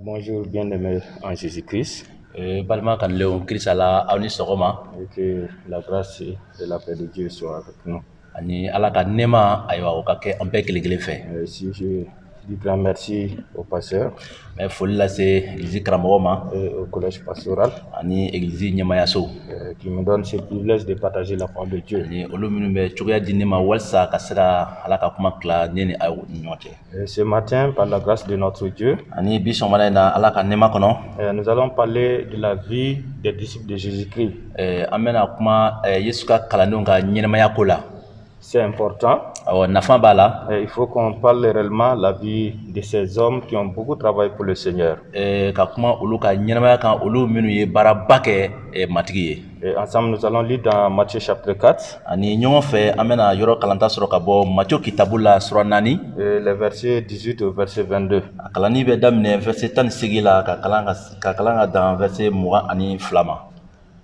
Bonjour bien-aimés en Jésus-Christ. Balma kan leon Chrisala awni sogoma. Et que la grâce et la paix de Dieu soient avec nous. Ani ala ka nema aywa o ka ke an bɛɛ kelen kelen fɛ. Si je dis grand merci au pasteur. Mais foli lase église karamɔgɔ ma. Et au collège pastoral. Ani église ɲɛmayaso. Qui me donne ce privilège de partager la parole de Dieu. Ani olu minnu bɛ cogoya di ne ma walasa ka se ka ala ka kuma tila ne ni aw ni ɲɔgɔn cɛ. Ce matin, par la grâce de notre Dieu, ani bi sɔgɔmada in na ala ka nema kɔnɔ. Nous allons parler de la vie des disciples de Jésus-Christ. An bɛna kuma Yesu ka kalandenw ka ɲɛnamaya ko la. C'est important. Il faut qu'on parle réellement de la vie de ces hommes qui ont beaucoup travaillé pour le Seigneur. Et ensemble, nous allons lire dans Matthieu chapitre 4. Les versets 18 au verset 22.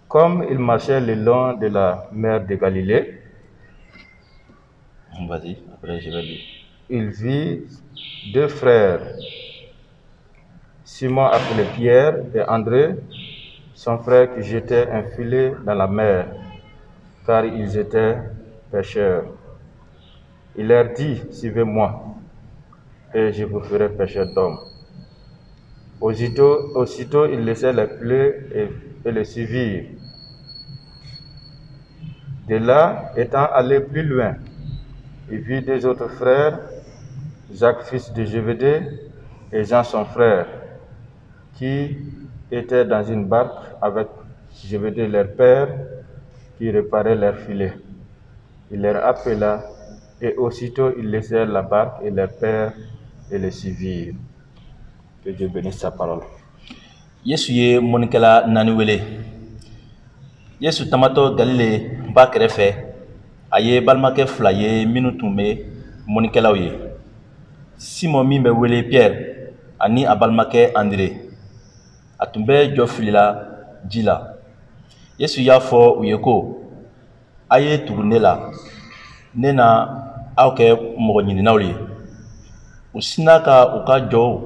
Comme il marchait le long de la mer de Galilée, vas-y, après je vais lire. Il vit deux frères, Simon appelé Pierre et André, son frère, qui jetaient un filet dans la mer, car ils étaient pêcheurs. Il leur dit, suivez-moi, et je vous ferai pêcheurs d'hommes. Aussitôt, ils laissèrent les filets et les suivirent. De là, étant allés plus loin, il vit deux autres frères, Jacques fils de Zébédée et Jean son frère, qui étaient dans une barque avec Zébédée leur père, qui réparait leurs filets. Il leur appela, et aussitôt ils laissèrent la barque et leur père et les suivirent. Que Dieu bénisse sa parole. Yesu ye monikela naniwele. Yesu tamato Galilée ba kɛrɛfɛ. Aye balmakɛ fila ye minnu tun bɛ mɔnikɛlaw ye. Simon min bɛ wele Pierre ani a balimakɛ André. A tun bɛ jɔ filila ji la. Yesu y'a fɔ u ye ko a ye tugu ne la, ne na aw kɛ mɔgɔ ɲininaw ye. U sinna ka u ka jɔw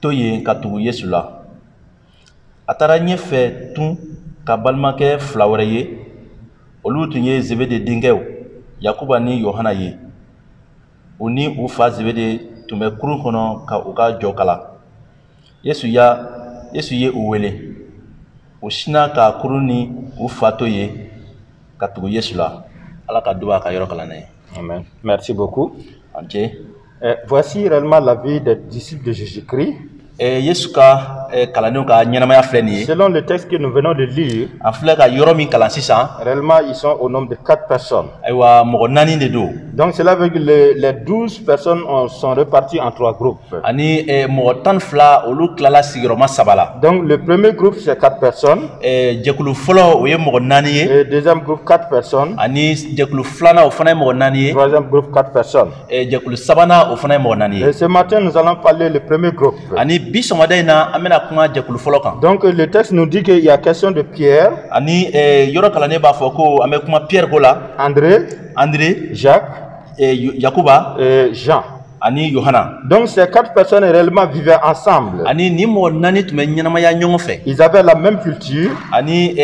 to yen ka tugu Yesu la. A taara ɲɛfɛ tun ka balimakɛ fila wɛrɛ ye. Olu tun ye Zebede denkɛw, Yakuba ni Yohana ye. U ni u fa Zebede tun bɛ kurun kɔnɔ ka u ka jɔ kala. Yesu ye u wele. U sinna ka kurun ni u fa to ye ka tugu Yesu la. Ala ka duba ka yɔrɔ kalan n'a ye. Amen. Merci beaucoup. Ok. Voici réellement la vie des disciples de Jésus-Christ. Yesu ka kalandenw ka ɲɛnamaya filɛ nin ye. Selon le texte que nous venons de lire, an filɛ ka yɔrɔ min kalan sisan. Réellement, ils sont au nombre de 4 personnes. Ayiwa mɔgɔ 4 de don. Donc cela veut dire que les 12 personnes sont réparties en 3 groupes. Ani mɔgɔ 12 olu tilala sigiyɔrɔma 3 la. Donc le premier groupe c'est 4 personnes. Jɛkulu fɔlɔ o ye mɔgɔ 4 ye. Et deuxième groupe 4 personnes. Ani jɛkulu filanan o fana ye mɔgɔ 4 ye. Troisième groupe 4 personnes. Jɛkulu sabanan o fana ye mɔgɔ 4 ye. Et ce matin nous allons parler le premier groupe. Ani bi sɔgɔmada in na an bɛna kuma jɛkulu fɔlɔ kan. Donc le texte nous dit qu'il y a question de Pierre. Ani yɔrɔ kalannen b'a fɔ ko an bɛ kuma Pierre ko la. André, Jacques, Yakuba et Jean. Ani Yohana. Donc ces 4 personnes réellement vivaient ensemble. Ani ni mɔgɔ 4 tun bɛ ɲɛnamaya ɲɔgɔn fɛ. Ils avaient la même culture. Ani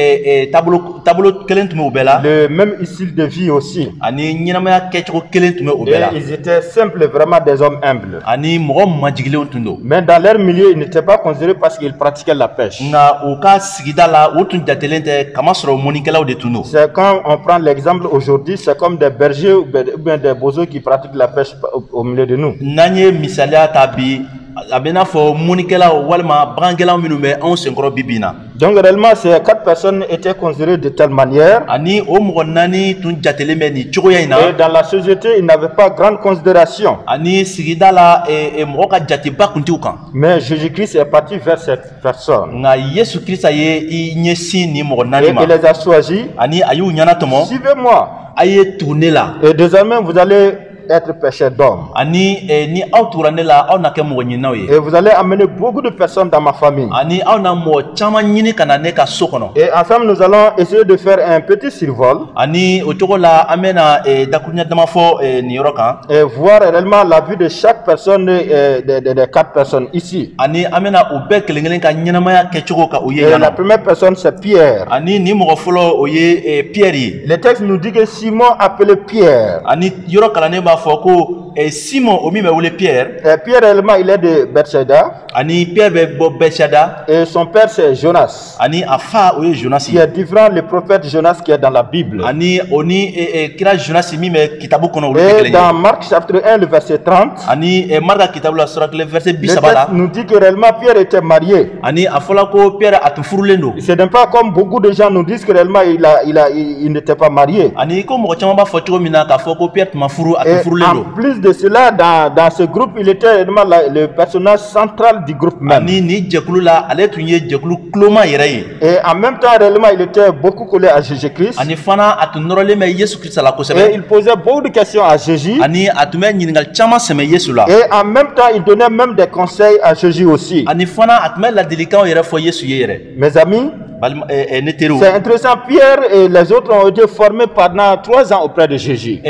taabolo kelen tun bɛ u bɛɛ la. Le même style de vie aussi. Ani ɲɛnamaya kɛcogo kelen tun bɛ u bɛɛ la. Et ils étaient simples, vraiment des hommes humbles. Ani mɔgɔ majigilenw tun don. Mais dans leur milieu, ils n'étaient pas considérés parce qu'ils pratiquaient la pêche. Nka u ka sigida la u tun jatelen tɛ kamasɔrɔ mɔnikɛlaw de tun don. C'est quand on prend l'exemple aujourd'hui, c'est comme des bergers ou bien des bozos qui pratiquent la pêche au milieu de nous. N'an ye misaliya ta bi a bɛ n'a fɔ mɔnikɛlaw walima bagangɛlaw minnu bɛ anw senkɔrɔ bi bi in na. Donc réellement ces 4 personnes étaient considérées de telle manière. Ani o mɔgɔ 4 tun jatelen bɛ nin cogoya in na. Et dans la société, ils n'avaient pas grande considération. Ani sigida la mɔgɔ ka jateba kun t'u kan. Mais Jésus-Christ est parti vers cette personne. Nka Yesu Kirista ye I ɲɛsin nin mɔgɔ 4 ma. Et il les a choisis. Ani a y'u ɲɛna tɔmɔ. Suivez-moi. A ye tugu ne la. Et désormais vous allez être pécheur d'hommes. Ani ni aw tugura ne la aw na kɛ mɔgɔ ɲininaw ye. Et vous allez amener beaucoup de personnes dans ma famille. Ani aw na mɔgɔ caman ɲini ka na ne ka so kɔnɔ. Et ensemble, nous allons essayer de faire un petit survol. Ani o cogo la an bɛna dakuruɲɛ dama fɔ nin yɔrɔ kan. Et voir réellement la vie de chaque personne, des 4 personnes ici. Ani an bɛna u bɛɛ kelen kelen ka ɲɛnamaya kɛcogo ka o ye Et yan la nɔ. première personne, c'est Pierre. Ani nin mɔgɔ fɔlɔ o ye Pierre ye. Le texte nous dit que Simon appelé Pierre. Ani yɔrɔ kalannen b'a fɔ ko Simon o min bɛ wele Pierre. Et Pierre réellement, il est de Bethsaida. Ani Pierre bɛ bɔ Bethsaida. Et son père, c'est Jonas. Ani a fa o ye Jonas Qui ye. est différent le prophète Jonas qui est dans la Bible. Ani o ni kira Jonas min bɛ kitabu kɔnɔ olu tɛ Et kelen dans ye. Marc chapitre 1, le verset 30, Ani Marka kitabu la sura kelen verset le 30 texte la. nous dit que réellement Pierre était marié. Ani a fɔla ko Pierre a tun furulen don. Ce n'est pas comme beaucoup de gens nous disent que réellement il n'était pas marié. Ani ko mɔgɔ caman b'a fɔ cogo min na k'a fɔ ko Pierre tun ma furu a tun Et furulen en don. plus de cela, dans ce groupe, il était réellement le personnage central du groupe même. Ani ni jɛkulu la ale tun ye jɛkulu kuloma yɛrɛ ye. Et en même temps, réellement, il était beaucoup collé à Jésus-Christ. Ani fana a tun nɔrɔlen bɛ Yesu Kirista la Et kosɛbɛ. il posait beaucoup de questions à Jésus. Ani a tun bɛ ɲininkali caman sɛmɛ Yesu la. Et en même temps, il donnait même des conseils à Jésus aussi. Ani fana a tun bɛ ladilikanw yɛrɛ fɔ Yesu ye yɛrɛ. Mes amis, Balima ne teriw. c'est intéressant. Pierre et les autres ont été formés pendant 3 ans auprès de Jésus.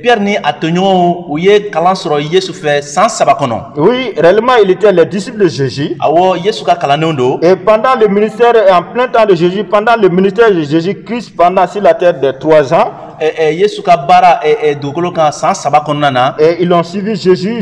Pierre ni a tɔɲɔgɔnw u ye kalan sɔrɔ Yesu fɛ san 3 kɔnɔ. Oui, réellement, il était les disciples de Jésus. Awɔ Yesu ka kalandenw don. Et pendant le ministère, en plein temps de Jésus, pendant le ministère de Jésus-Christ, pendant sur la terre de 3 ans, Yesu ka baara dugukolo kan san 3 kɔnɔna na. et ils ont suivi Jésus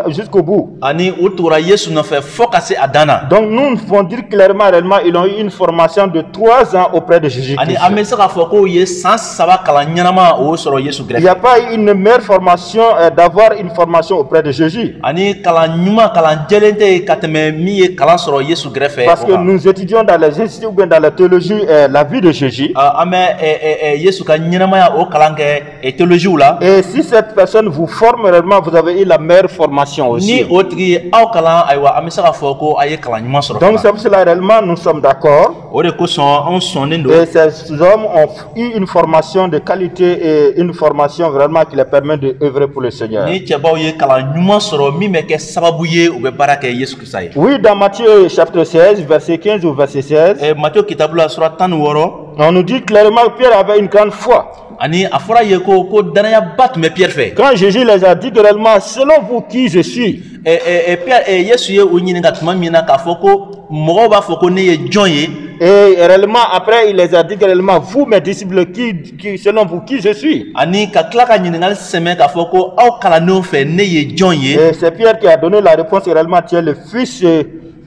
jusqu'au bout. Ani u tugura Yesu nɔfɛ fɔ ka se a dan na. Donc nous pouvons dire clairement, réellement, ils ont eu une formation de 3 ans auprès de Ani Jésus-Christ. an bɛ se k'a fɔ k'u ye san 3 kalan ɲɛnama o sɔrɔ Yesu Il n'y gɛrɛfɛ. a pas eu une meilleure formation d'avoir une formation auprès de Jésus. Ani kalan ɲuman kalan jɛlen tɛ yen ka tɛmɛ min ye kalan sɔrɔ Yesu gɛrɛfɛ. Parce o que kan. nous étudions dans les instituts ou bien dans la théologie la vie de Jésus. An bɛ Yesu ka ɲɛnamaya o kalan kɛ théologie la. Et si cette personne vous forme réellement, vous avez eu la meilleure formation aussi. Ni o tigi ye aw kalan ayiwa an bɛ se k'a fɔ ko a ye kalan ɲuman sɔrɔ. Donc c'est pour cela réellement nous sommes d'accord. O de kosɔn anw sɔnnen don. Et ces hommes ont eu une formation de qualité et une formation vraiment qui les permet de œuvrer pour le Seigneur. Ni cɛbaw ye kalan ɲuman sɔrɔ min bɛ kɛ sababu ye u bɛ baara kɛ Yesu Kirista ye. Oui, dans Matthieu chapitre 16, verset 15 ou verset 16, Matthieu kitabu la sura 16. on nous dit clairement que Pierre avait une grande foi. Ani a fɔra ye ko danayaba tun bɛ Pierre fɛ. Quand Jésus les a dit que réellement, selon vous qui je suis, Pierre Yesu ye o ɲininka tuma min na k'a fɔ ko mɔgɔw b'a fɔ ko ne ye jɔn ye. et réellement après il les a dit que réellement vous mes disciples qui selon vous qui je suis. Ani ka tila ka ɲininkali sɛmɛ k'a fɔ ko aw kalandenw fɛ ne ye jɔn ye. Et c'est Pierre qui a donné la réponse réellement tu es le fils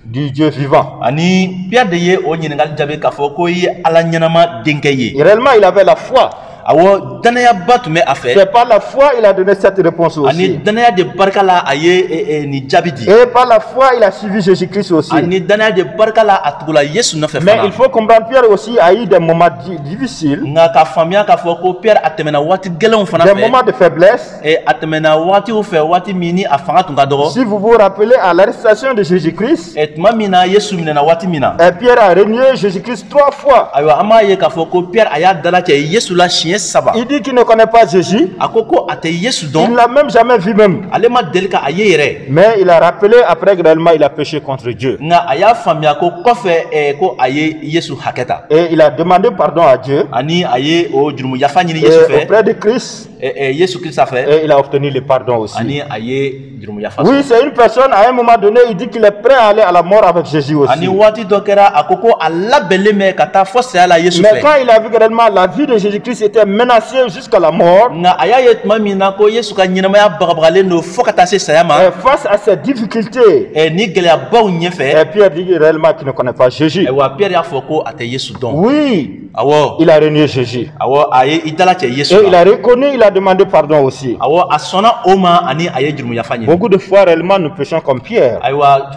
du Dieu vivant. Ani Pierre de ye o ɲininkali jaabi k'a fɔ ko i ye Ala ɲɛnama denkɛ ye. Et réellement il avait la foi. Awɔ danayaba tun bɛ a fɛ. C'est par la foi il a donné cette réponse aussi. Ani danaya de barika la a ye nin jaabi di. Et par la foi il a suivi Jésus-Christ aussi. Ani danaya de barika la a tugula Yesu nɔfɛ Mais fana. il faut comprendre Pierre aussi a eu des moments difficiles, Nka ka faamuya k'a fɔ ko Pierre a tɛmɛna waati gɛlɛnw fana des fɛ. moments de faiblesse. A tɛmɛna waatiw fɛ waati min ni a fanga tun ka dɔgɔ. Si vous vous rappelez à l'arrestation de Jésus-Christ, Tuma min na Yesu minɛna waati min na. Pierre a renié Jésus-Christ 3 fois. Ayiwa an b'a ye k'a fɔ ko Pierre a y'a dala cɛ Yesu la siɲɛ 3. Il dit qu'il ne connaît pas Jésus. A ko a tɛ Yesu Il dɔn. ne l'a même jamais vu même. Ale ma deli ka a ye yɛrɛ. Mais il a rappelé après que réellement il a péché contre Dieu. Nka a y'a faamuya ko kɔfɛ ko a ye Yesu hakɛ ta. Et il a demandé pardon à Dieu. Ani a ye o jurumu yafa ɲini Et Yesu fɛ. auprès de Christ. Yesu Kirista fɛ. Et il a obtenu le pardon aussi. Ani a ye jurumu yafa Oui, sɔrɔ. c'est une personne, à un moment donné, il dit qu'il est prêt à aller à la mort avec Jésus aussi. Ani waati dɔ kɛra a ko a labɛnlen bɛ ka taa fɔ saya la Yesu Mais fɛ. quand il a vu que réellement la vie de Jésus-Christ était menacée jusqu'à la mort, Nka a y'a ye tuma min na ko Yesu ka ɲɛnamaya bagabagalen don fo ka taa se saya ma. face à ces difficultés, Ni gɛlɛyabaw ɲɛfɛ. et Pierre dit réellement qu'il ne connaît pas Jésus. Wa Pierre y'a fɔ ko a tɛ Yesu dɔn. Oui, Awɔ. il a renié Jésus. Awɔ a ye i dala cɛ Yesu Et il la. a reconnu, il a demandé pardon aussi. Awɔ a sɔnna o ma ani a ye jurumu yafa ɲini. Beaucoup de fois, réellement, nous péchons comme Pierre. Ayiwa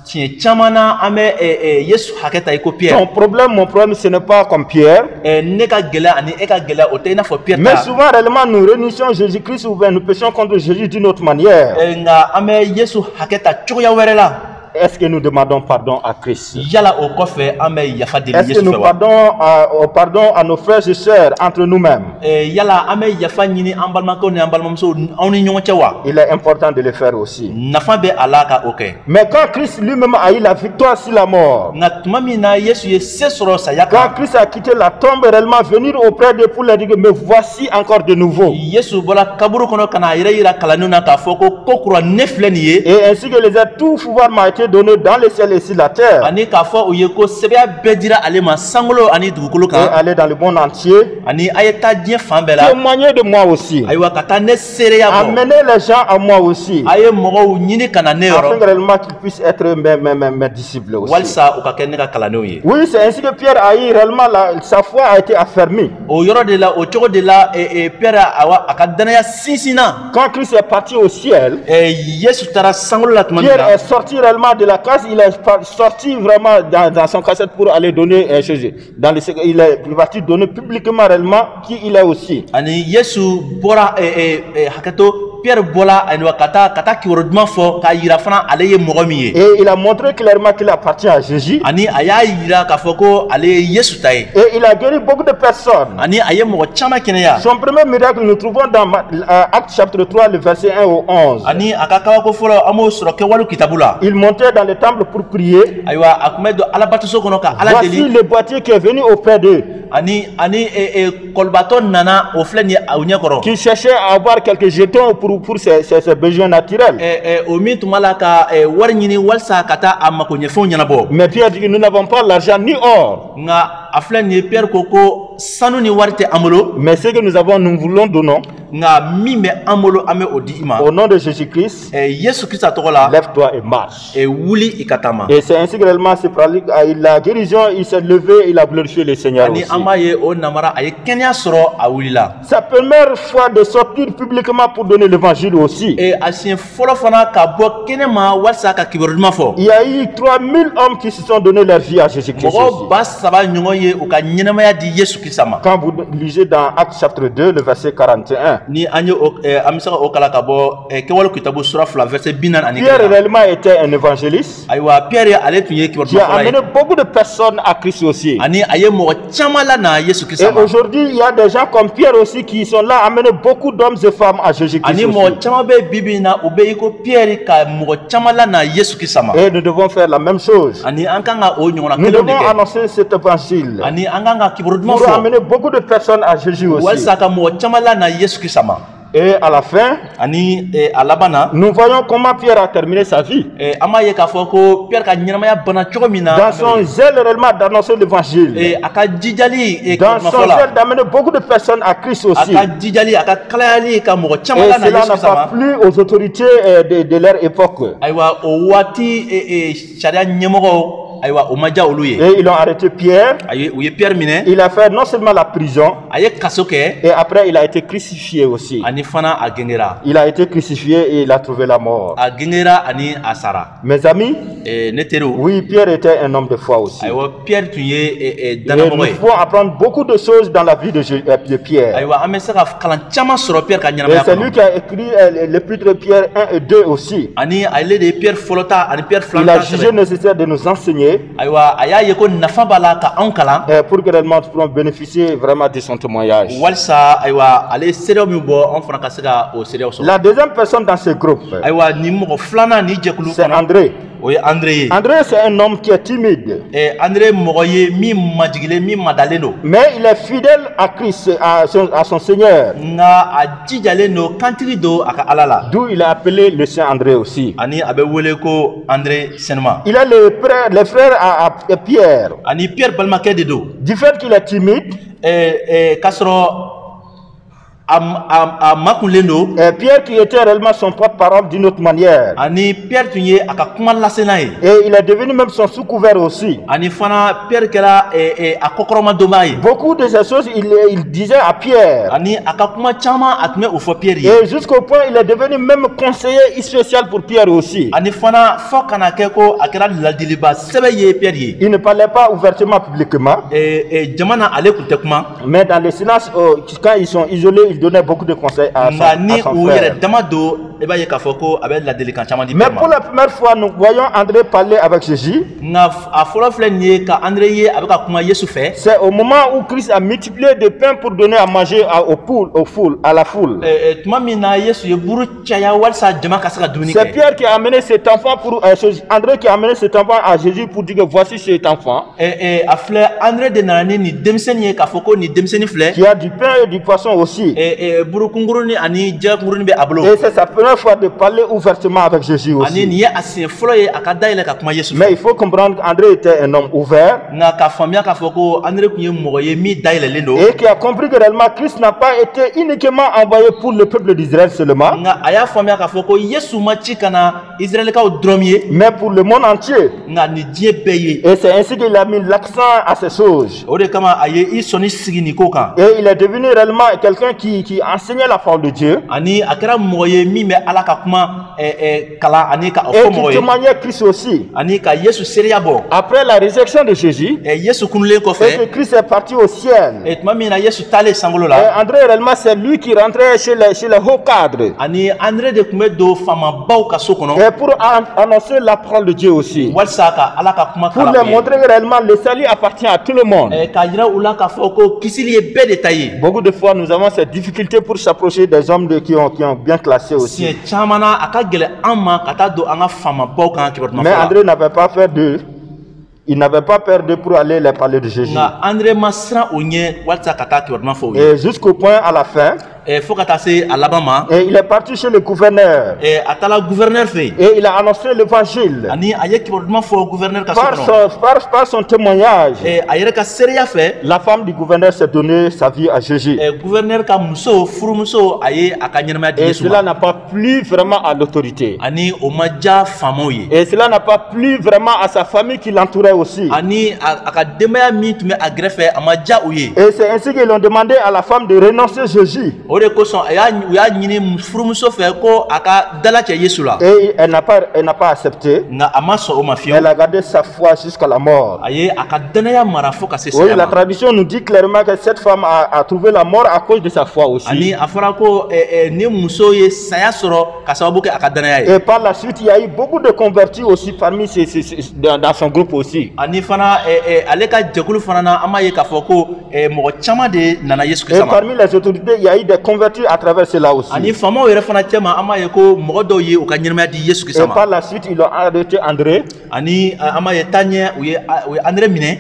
tiɲɛ caman na an bɛ Yesu hakɛ ta i ko Pierre. Ton problème, mon problème, ce n'est pas comme Pierre. Ne ka gɛlɛya ani e ka gɛlɛya o tɛ i n'a fɔ Pierre Mais ta. souvent, réellement, nous renonçons Jésus-Christ ou bien nous péchons contre Jésus d'une autre manière. Nka an bɛ Yesu hakɛ ta cogoya wɛrɛ la. est-ce que nous demandons pardon à Christ? yala o kɔfɛ an bɛ yafa deli Est-ce que Yesu nous fɛ wa pardon à nos frères et sœurs entre nous-mêmes? yala an bɛ yafa ɲini an balimakɛw ni an balimamusow aw ni ɲɔgɔn cɛ wa Il est important de le faire aussi. nafa bɛ a la ka o kɛ Mais quand Christ lui-même a eu la victoire sur la mort, nka tuma min na Yesu ye se sɔrɔ saya quand kan Christ a quitté la tombe réellement, venir auprès d'eux pour leur dire que me voici encore de nouveau. Yesu bɔra kaburu kɔnɔ ka na a yɛrɛ yira kalandenw na k'a fɔ ko kura ne filɛ nin ye Et ainsi que les aides, tout pouvoir m'a été donné dans le ciel et sur la terre. ani k'a fɔ u ye ko sɛbɛya bɛɛ dira ale ma sankolo ani dugukolo Et kan aller dans le monde entier. ani a ye taa diɲɛ fan bɛɛ la Témoigner de moi aussi. ayiwa ka taa ne seereya bɔ Amener les gens à moi aussi. a ye mɔgɔw ɲini ka na ne Afin yɔrɔ que réellement qu'ils puissent être mes disciples aussi. walisa u ka kɛ ne ka kalandenw ye Oui, c'est ainsi que Pierre a eu réellement, sa foi a été affermie. o yɔrɔ de la o cogo de la Pierre a ka danaya sinsinna Quand Christ est parti au ciel, Yesu taara sankolo la tuma min Pierre na est sorti réellement de la case, il est sorti vraiment dans son cassette pour aller donner il est parti donner publiquement réellement qui il est aussi. ani Yesu bɔra hakɛto Pierre bɔra ayiwa ka taa kibaru duman fɔ k'a yira fana ale ye mɔgɔ min ye Et il a montré clairement qu'il appartient à Jésus. ani a y'a yira k'a fɔ ko ale ye Yesu ta ye Et il a guéri beaucoup de personnes. ani a ye mɔgɔ caman kɛnɛya Son premier miracle, nous trouvons dans Actes chapitre 3, le verset 1 au 11. ani a ka kabako fɔlɔ an b'o sɔrɔ kɛwale kitabu la Il montait dans le temple pour prier. ayiwa a tun bɛ don alabatoso kɔnɔ ka ala Voici deli le boîtier qui est venu auprès d'eux, ani kɔlibatɔ nana o filɛ nin ye aw ɲɛkɔrɔ qui cherchait à avoir quelques jetons pour ses besoins naturels. o min tun b'a la ka wari ɲini walisa ka taa a makoɲɛfɛnw ɲɛnabɔ Mais Pierre dit que nous n'avons pas l'argent ni or, nka a filɛ nin ye Pierre ko sanu ni wari tɛ an bolo mais ce que nous avons, nous voulons donnons. nka min bɛ an bolo an bɛ o di i ma Au nom de Jésus-Christ, Yesu Krista tɔgɔ la lève-toi et marche. wuli i ka taama Et c'est ainsi que réellement c'est par la guérison, il s'est levé, il a glorifié le Seigneur ani aussi. an b'a ye o namara a ye kɛnɛya sɔrɔ a wulila Sa première fois de sortir publiquement pour donner l'évangile aussi. a siɲɛ fɔlɔ fana ka bɔ kɛnɛ ma walisa ka kibaru duman fɔ Il y a eu 3000 hommes qui se sont donné leur vie à Jésus-Christ aussi. mɔgɔ 3,000 ɲɔgɔn ye u ka ɲɛnɛmaya di Yesu Krista ma Quand vous lisez dans Actes chapitre 2, le verset 41, ni an ye an bɛ se ka o kala ka bɔ kɛwale kitabu sura 2 verset 40 Pierre réellement était un évangéliste ayiwa Pierre ale tun ye kibaru qui a duman fɔla amené ye beaucoup de personnes à Christ aussi. ani a ye mɔgɔ caman lana Yesu Et Krista ma aujourd'hui, il y a des gens comme Pierre aussi qui sont là à amener beaucoup d'hommes et femmes à Jésus-Christ ani aussi. mɔgɔ caman bɛ bibi in na u bɛ i ko Pierre ka mɔgɔ caman lana Yesu Krista ma Et nous devons faire la même chose. ani an kan ka o ɲɔgɔnna Nous kelenw de devons kɛ annoncer cet évangile ani an kan ka kibaru duman pour fɔ amener beaucoup de personnes à Jésus aussi. walisa ka mɔgɔ caman lana Yesu Krista ma Et à la fin, ani a laban na nous voyons comment Pierre a terminé sa vie. an b'a ye k'a fɔ ko Pierre ka ɲɛnamaya bana cogo min na Dans son zèle réellement d'annoncer l'évangile. a ka jijali Dans kuma son fɔ la zèle d'amener beaucoup de personnes à Christ a aussi. ka jijali a ka kalayali ka mɔgɔ caman Et lana cela Yesu n'a Krista pas ma plu aux autorités de leur époque. ayiwa o waati sariya ɲɛmɔgɔw ayiwa o ma diya olu ye Et ils ont arrêté Pierre. u ye Pierre minɛ Il a fait non seulement la prison, a ye kaso kɛ et après il a été crucifié aussi. ani fana a gɛngɛra Il a été crucifié et il a trouvé la mort. a gɛngɛra ani a sara Mes amis, ne teriw oui, Pierre était un homme de foi aussi. ayiwa Pierre tun ye Et danamɔgɔ nous ye pouvons apprendre beaucoup de choses dans la vie de Pierre. ayiwa an bɛ se ka kalan caman sɔrɔ Pierre ka Et ɲɛnamaya c'est lui kɔnɔ qui a écrit l'épître Pierre 1 et 2 aussi. ani ale de ye Pierre fɔlɔta ani Pierre Il a filanta jugé sɛbɛn nécessaire de nous enseigner ayiwa a y'a ye ko nafa b'a la ka anw kalan pour que réellement nous pourrons bénéficier vraiment de son témoignage. walisa ayiwa ale ye seerew min bɔ anw fana ka se ka o seerew sɔrɔ La deuxième personne dans ce groupe, ayiwa ni mɔgɔ filanan ni jɛkulu c'est kɔnɔ André. o ye André ye André, c'est un homme qui est timide, André mɔgɔ ye min majigilen min madalen don mais il est fidèle à Christ, à son Seigneur. nka a jijalen don kantigi don a ka ala la D'où il est appelé le Saint André aussi. ani a bɛ wele ko André sɛnɛma Il est le frère à Pierre. ani Pierre balimakɛ de don Du fait qu'il est timide, k'a sɔrɔ a makunlen don Pierre qui était réellement son porte-parole d'une autre manière. ani Pierre tun ye a ka kuma lasena ye Et il est devenu même son sous-couvert aussi. ani fana Pierre kɛra a kɔkɔrɔmadonba ye Beaucoup de ces choses, il disait à Pierre. ani a ka kuma caman a tun bɛ o fɔ Pierre ye Et jusqu'au point, il est devenu même conseiller spécial pour Pierre aussi. ani fana fɔ kana kɛ ko a kɛra ladiliba sɛbɛ ye Pierre ye Il ne parlait pas ouvertement publiquement, jamana ale tun tɛ kuma mais dans le silence, quand ils sont isolés, il donnait beaucoup de conseils à son frère. Mais pour la première fois, nous voyons André parler avec Jésus. C'est au moment où Christ a multiplié des pains pour donner à manger à la foule. C'est Pierre qui a amené cet enfant pour André qui a amené cet enfant à Jésus pour dire que voici cet enfant qui a du pain et du poisson aussi. Et c'est sa première fois de parler ouvertement avec Jésus aussi. Mais il faut comprendre qu'André était un homme ouvert et qui a compris que réellement Christ n'a pas été uniquement envoyé pour le peuple d'Israël seulement, mais pour le monde entier. Et c'est ainsi qu'il a mis l'accent à ces choses. Et il est devenu réellement quelqu'un qui enseignait la parole de Dieu et qui témoignait Christ aussi. Après la résurrection de Jésus, et que Christ est parti au ciel, et André réellement c'est lui qui rentrait chez les hauts cadres et pour annoncer la parole de Dieu aussi, pour leur montrer que réellement le salut appartient à tout le monde. Beaucoup de fois nous avons cette difficulté pour s'approcher des hommes qui ont bien classé aussi. Mais André n'avait pas peur d'eux. Il n'avait pas peur de pour aller les parler de Jésus. Et jusqu'au point à la fin, et il est parti chez le gouverneur. Et il a annoncé l'évangile. Par son témoignage, la femme du gouverneur s'est donné sa vie à Jésus. Et cela n'a pas plu vraiment à l'autorité. Et cela n'a pas plu vraiment à sa famille qui l'entourait aussi. Et c'est ainsi qu'ils ont demandé à la femme de renoncer à Jésus. Et elle n'a pas accepté. Elle a gardé sa foi jusqu'à la mort. Oui, la tradition nous dit clairement que cette femme a trouvé la mort à cause de sa foi aussi. Et par la suite, il y a eu beaucoup de convertis aussi parmi dans son groupe aussi. Et parmi les autorités, il y a eu des convertis à travers cela aussi. Et par la suite, ils ont arrêté André.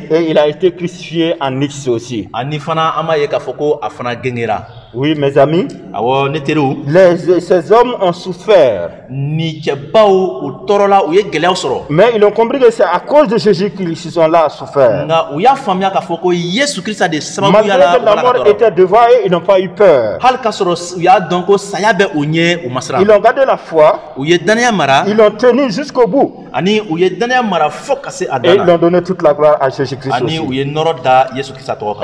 Et il a été crucifié en X aussi. Oui, mes amis, ces hommes ont souffert. Mais ils ont compris que c'est à cause de Jésus qu'ils sont là à souffrir. Malgré que la mort était devant eux, ils n'ont pas eu peur. Ils ont gardé la foi. Ils l'ont tenu jusqu'au bout. Et ils ont donné toute la gloire à Jésus-Christ aussi.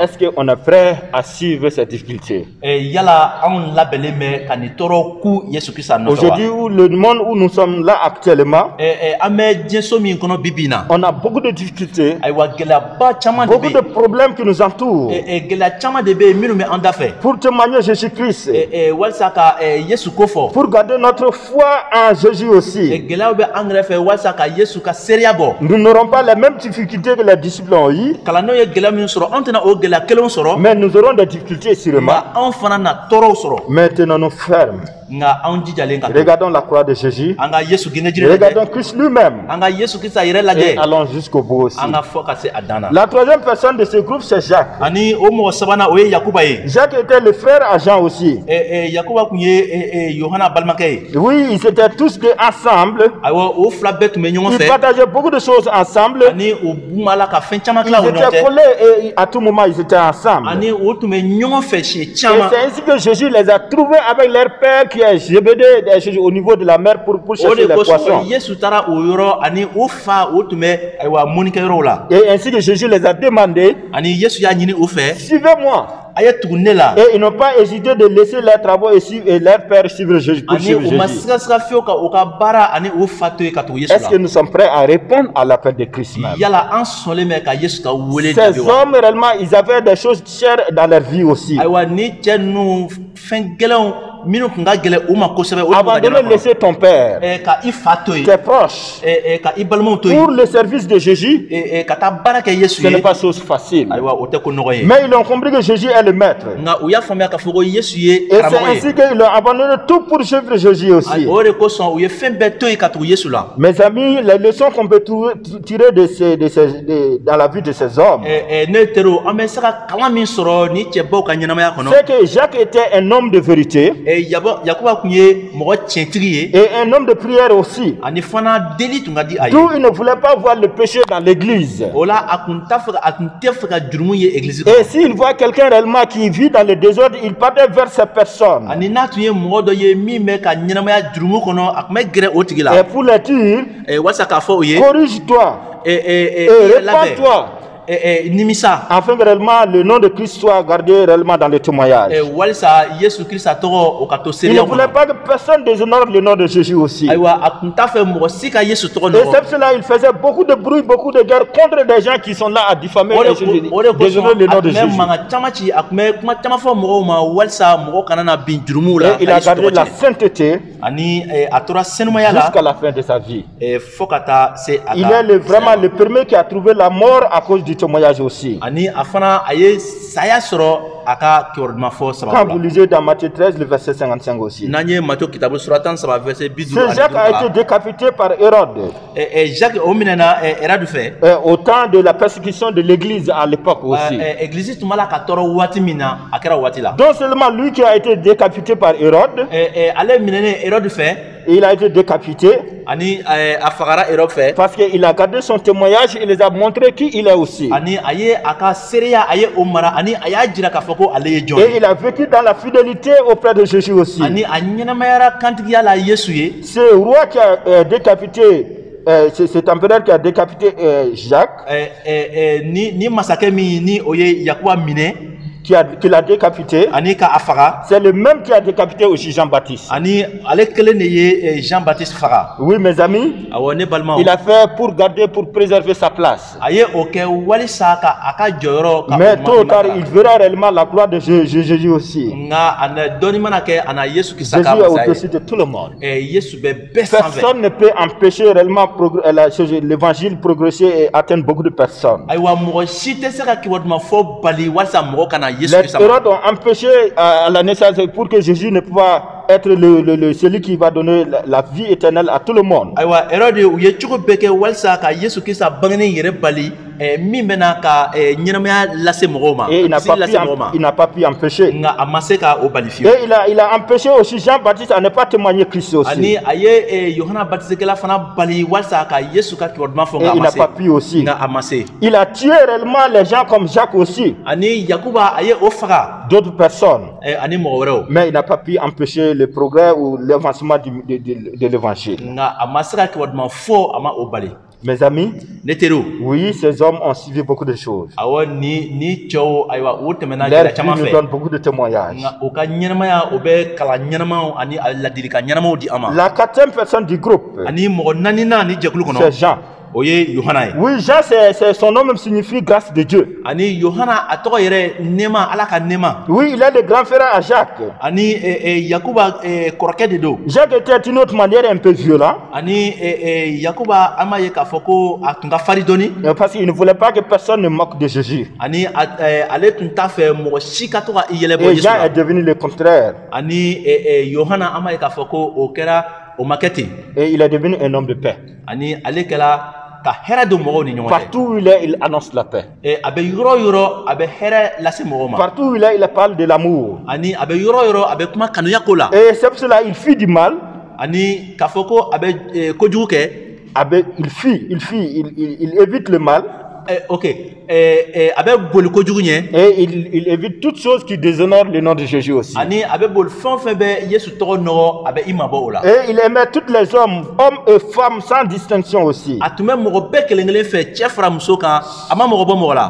Est-ce qu'on est prêt à suivre cette difficulté? Aujourd'hui, le monde où nous sommes là actuellement, on a beaucoup de difficultés, beaucoup de problèmes qui nous entourent. Pour témoigner Jésus-Christ, pour garder notre foi en Jésus aussi, nous n'aurons pas les mêmes difficultés que les disciples ont eu, mais nous aurons des difficultés sûrement. Mais tenons-nous fermes. Regardons la croix de Jésus. Regardons Christ lui-même. Et allons jusqu'au bout aussi. La troisième personne de ce groupe, c'est Jacques. Jacques était le frère à Jean aussi. Oui, ils étaient tous ensemble. Ils partageaient beaucoup de choses ensemble. Ils étaient collés et à tout moment ils étaient ensemble. Et c'est ainsi que Jésus les a trouvés avec leur père qui est Zébédée au niveau de la mer pour chercher les poissons. Et ainsi que Jésus les a demandé, suivez-moi. Et ils n'ont pas hésité de laisser leurs travaux et leur père suivre Jésus. Est-ce que nous sommes prêts à répondre à l'appel de Christ même? Ces hommes réellement, ils avaient des choses chères dans leur vie aussi. Abandonner, laisser ton père, tes proches, pour le service de Jésus, ce n'est pas chose facile. Mais ils ont compris que Jésus est le maître. Et c'est ainsi qu'ils ont abandonné tout pour suivre Jésus aussi. Mes amis, les leçons qu'on peut tirer dans la vie de ces hommes, c'est que Jacques était un homme de vérité et un homme de prière aussi. D'où il ne voulait pas voir le péché dans l'église. Et s'il voit quelqu'un réellement qui vit dans le désordre, il partait vers cette personne. Et pour le dire, corrige-toi et répands-toi. Afin que réellement le nom de Christ soit gardé réellement dans le témoignage. Il ne voulait pas que personne déshonore le nom de Jésus aussi. Et c'est cela, il faisait beaucoup de bruit, beaucoup de guerre contre des gens qui sont là à diffamer et déshonorer le nom de Jésus. Et il a gardé la sainteté jusqu'à la fin de sa vie. Il est vraiment le premier qui a trouvé la mort à cause du témoignage aussi. Quand vous lisez dans Matthieu 13, le verset 55 aussi. Ce Jacques a été décapité par Hérode. Au temps de la persécution de l'église à l'époque aussi. Donc seulement lui qui a été décapité par Hérode, il a été décapité parce qu'il a gardé son témoignage et les a montré qui il est aussi. Et il a vécu dans la fidélité auprès de Jésus aussi. Ce roi qui a décapité, cet empereur qui a décapité Jacques, qui l'a décapité, c'est le même qui a décapité aussi Jean-Baptiste. Oui, mes amis, il a fait pour garder, pour préserver sa place. Mais tôt ou tard, il verra réellement la gloire de Jésus aussi. Jésus est au-dessus de tout le monde. Personne ne peut empêcher réellement l'évangile progresser et atteindre beaucoup de personnes. Les Hérodes ont empêché à la naissance pour que Jésus ne puisse être celui qui va donner la vie éternelle à tout le monde. Et il n'a pas pu empêcher. Et il a empêché aussi Jean-Baptiste à ne pas témoigner Christ aussi. Et il n'a pas pu aussi. Il a tué réellement les gens comme Jacques aussi. D'autres personnes. Mais il n'a pas pu empêcher le progrès ou l'avancement de l'évangile. Mes amis, oui, ces hommes ont suivi beaucoup de choses. Leur vie nous donne beaucoup de témoignages. La quatrième personne du groupe, c'est Jean. Oui, Jean, son nom même signifie grâce de Dieu. Oui, il est le grand frère à Jacques. Jacques était d'une autre manière un peu violent. Parce qu'il ne voulait pas que personne ne moque de Jésus. Et Jean est devenu le contraire. Et il est devenu un homme de paix. Partout où il est, il annonce la paix. Partout où il est, il parle de l'amour. Et c'est pour cela qu'il fuit du mal. Il évite le mal. Et il évite toutes choses qui déshonorent le nom de Jésus aussi. Et il aimait tous les hommes et femmes sans distinction aussi.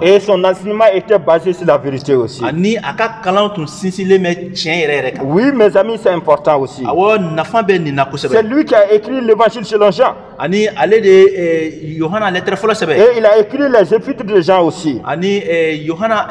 Et son enseignement était basé sur la vérité aussi. Oui, mes amis, c'est important aussi. C'est lui qui a écrit l'évangile selon Jean. Ani ale de Yohana lettre fɔlɔ sɛbɛn. Et il a écrit les épîtres de Jean aussi. Ani Yohana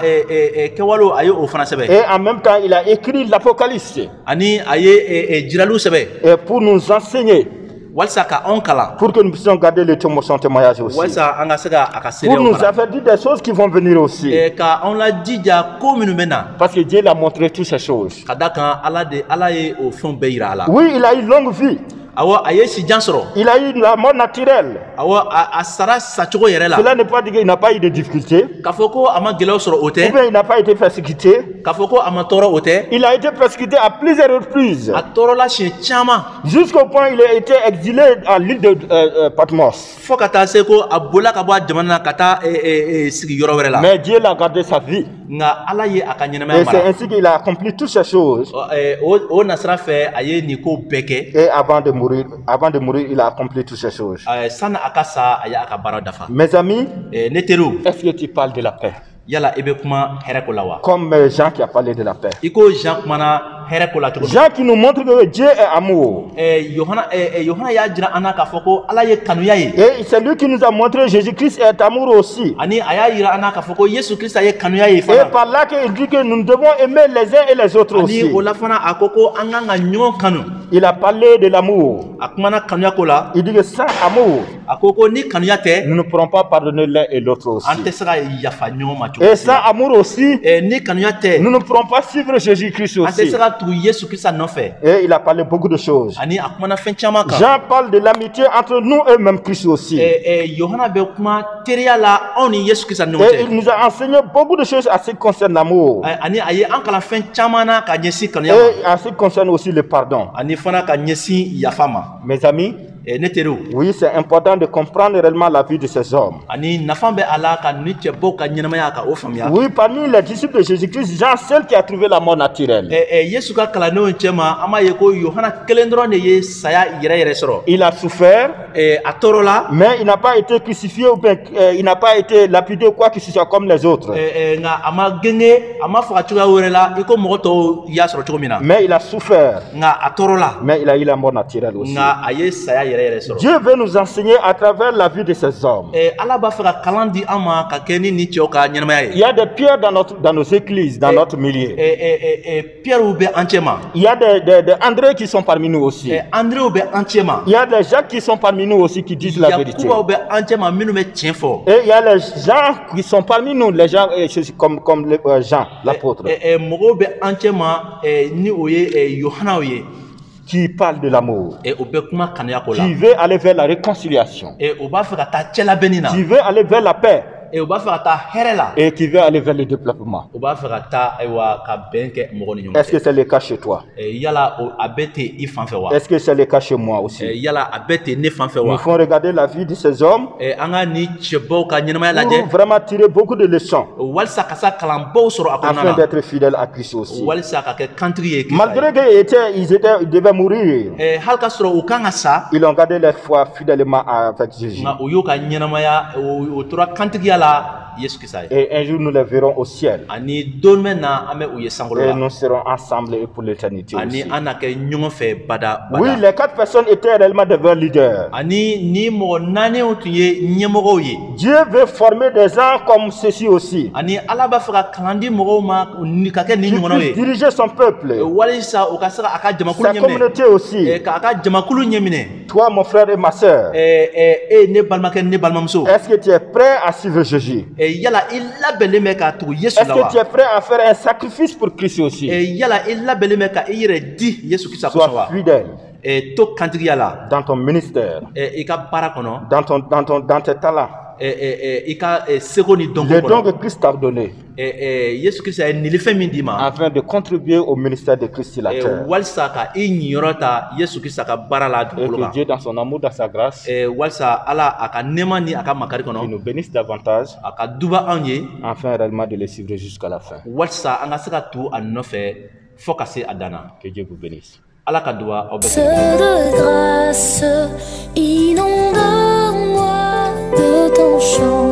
kɛwalo a ye o fana sɛbɛn. Et en même temps, il a écrit l'Apocalypse. Ani a ye jiralu sɛbɛn. Et pour nous enseigner. Walsa ka anw kalan. Pour que nous puissions garder son témoignage aussi. Walsa an ka se ka a ka seerew pour nous avoir dit des choses qui vont venir aussi. Ka anw lajija ko minnu bɛ na. Parce que Dieu l'a montré toutes ces choses. Ka da kan ala ye o fɛnw bɛɛ yira a la. Oui, il a eu longue vie. Awɔ a ye si jan sɔrɔ. Il a eu la mort naturelle. Awɔ a sara sacogo yɛrɛ la. Cela ne peut pas dire qu'il n'a pas eu de difficultés. K'a fɔ ko a ma gɛlɛyaw sɔrɔ o tɛ. Ou bien il n'a pas été persécuté. K'a fɔ ko a ma tɔɔrɔ o tɛ. Il a été persécuté à plusieurs reprises. A tɔɔrɔla siɲɛ caman. Jusqu'au point il a été exilé à l'île de Patmos. Fo ka taa se ko a bolila ka bɔ a jamana na ka taa sigi yɔrɔ wɛrɛ la. Mais Dieu l'a gardé sa vie. Nka ala ye a ka ɲɛnamaya mara. Et c'est ainsi qu'il a accompli toutes ces choses. O nasira fɛ a ye nin ko bɛɛ kɛ. Et avant de mourir, il a accompli toutes ces choses. Sanni a ka sa a y'a ka baara dafa. Mes amis, ne teriw. Est-ce que tu parles de la paix? Yala i bɛ kuma hɛrɛ ko la wa? Comme Jean qui a parlé de la paix. I ko Jean kumana hɛrɛ ko la cogo min. Jean qui nous montre que Dieu est amour. Yohana y'a jira an na k'a fɔ ko ala ye kanuya ye. Et c'est lui qui nous a montré Jésus-Christ est amour aussi. Ani a y'a jira an na k'a fɔ ko Yesu Krista ye kanuya ye fana. Et par là qu'il dit que nous devons aimer les uns et les autres aussi. Ani o la fana a ko ko an kan ka ɲɔgɔn kanu. Il a parlé de l'amour. A kumana kanuya ko la. Il dit que sans amour, a ko ko ni kanuya tɛ. Nous ne pourrons pas pardonner l'un et l'autre aussi. An tɛ se ka yafa ɲɔgɔn ma cogo si la. Et sans amour aussi, ni kanuya tɛ. Nous ne pourrons pas suivre Jésus-Christ aussi. An tɛ se ka tugu Yesu Krista nɔfɛ. Et il a parlé beaucoup de choses. Ani a kumana fɛn caman kan. Jean parle de l'amitié entre nous et même Christ aussi. Yohana bɛ kuma teriya la anw ni Yesu Krista ni ɲɔgɔn cɛ. Et il nous a enseigné beaucoup de choses à ce qui concerne l'amour. Ani a ye an kalan fɛn caman na ka ɲɛsin kanuya ma. Et à ce qui concerne aussi le pardon. Ani fana ka ɲɛsin yafa ma. Mes amis, ne teriw. Oui, c'est important de comprendre réellement la vie de ces hommes. Ani nafa bɛ a la ka ni cɛbaw ka ɲɛnamaya ka o faamuya. Oui, parmi les disciples de Jésus-Christ, Jean seul qui a trouvé la mort naturelle. Yesu ka kalandenw cɛ ma an b'a ye ko Yohana kelen dɔrɔn de ye saya yɛrɛ yɛrɛ sɔrɔ. Il a souffert. A tɔɔrɔ la. Mais il n'a pas été crucifié ou bien il n'a pas été lapidé ou quoi que ce soit comme les autres. Nka a ma gɛngɛ a ma faga cogoya wɛrɛ la i ko mɔgɔ tɔw y'a sɔrɔ cogo min na. Mais il a souffert. Nka a tɔɔrɔ la. Mais il a eu la mort naturelle aussi. Nka a ye saya yɛrɛ yɛrɛ sɔrɔ. Dieu veut nous enseigner à travers la vie de ces hommes. Ala b'a fɛ ka kalan di an ma ka kɛ ni cɛw ka ɲɛnamaya ye. Il y a des pierres dans nos églises, dans notre milieu. Pierrew bɛ an cɛ ma. Il y a des André qui sont parmi nous aussi. Andréw bɛ an cɛ ma. Il y a des Jacques qui sont parmi nous aussi qui disent la vérité. Yakubaw bɛ an cɛ ma minnu bɛ tiɲɛ fɔ. Et il y a les gens qui sont parmi nous, les gens comme Jean, l'apôtre. Mɔgɔw bɛ an cɛ ma ni o ye Yohanaw ye. Qui parle de l'amour, qui veut aller vers la réconciliation, qui veut aller vers la paix, et qui veut aller vers le développement. Est-ce que c'est le cas chez toi? Est-ce que c'est le cas chez moi aussi? Nous faut regarder la vie de ces hommes pour vraiment tirer beaucoup de leçons afin d'être fidèles à Christ aussi. Malgré qu'ils devaient mourir, ils ont gardé leur foi fidèlement avec Jésus. Et un jour nous les verrons au ciel. Et nous serons ensemble et pour l'éternité aussi. Oui, les 4 personnes étaient réellement des vrais leaders. Dieu veut former des gens comme ceci aussi. Qui puissent diriger son peuple. Sa communauté aussi. Toi, mon frère et ma soeur. Est-ce que tu es prêt à suivre Jésus? Est-ce que tu es prêt à faire un sacrifice pour Christ aussi? Sois fidèle dans ton ministère, dans tes talents, les dons que Christ t'a donnés, afin de contribuer au ministère de Christ sur la terre. Et que Dieu, dans son amour, dans sa grâce, il nous bénisse davantage, afin réellement de les suivre jusqu'à la fin. Que Dieu vous bénisse. De grâce, inonde-moi de ton chant.